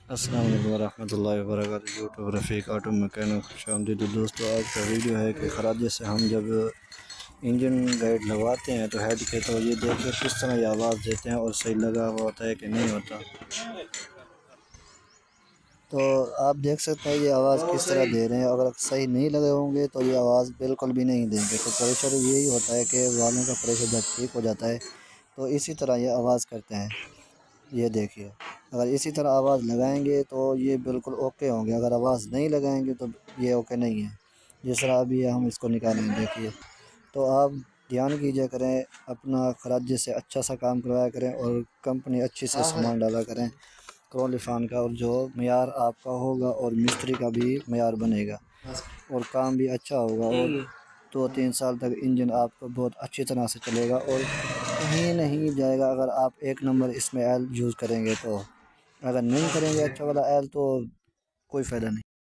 السلام علیکم ورحمۃ اللہ وبرکاتہ۔ یوٹیوب رفیق آٹو میکینک خوش آمدید۔ دوستو آج کا ویڈیو ہے کہ خراجے سے ہم جب انجن گائیڈ لگواتے ہیں تو ہیڈ کے، تو یہ دیکھیں کس طرح یہ آواز دیتے ہیں اور صحیح لگا ہوا ہوتا ہے کہ نہیں ہوتا۔ تو آپ دیکھ سکتے ہیں یہ آواز کس طرح دے رہے ہیں، اگر صحیح نہیں لگے ہوں گے تو یہ آواز بالکل بھی نہیں دیں گے۔ تو پریشر یہی ہوتا ہے کہ والوں کا پریشر جب ٹھیک ہو جاتا ہے تو اسی طرح یہ آواز کرتے ہیں۔ یہ دیکھیے اگر اسی طرح آواز لگائیں گے تو یہ بالکل اوکے ہوں گے، اگر آواز نہیں لگائیں گے تو یہ اوکے نہیں ہے۔ جس طرح ابھی ہم اس کو نکالیں گے دیکھیے، تو آپ دھیان کیجیے کریں، اپنا خراجے سے اچھا سا کام کروایا کریں اور کمپنی اچھی سے سامان ڈالا کریں کرولفان کا، اور جو معیار آپ کا ہوگا اور مستری کا بھی معیار بنے گا اور کام بھی اچھا ہوگا، اور 2-3 سال تک انجن آپ کو بہت اچھی طرح سے چلے گا اور کہیں نہیں جائے گا اگر آپ ایک نمبر اس میں آئل یوز کریں گے۔ تو اگر نہیں کریں گے اچھا والا آئل تو کوئی فائدہ نہیں۔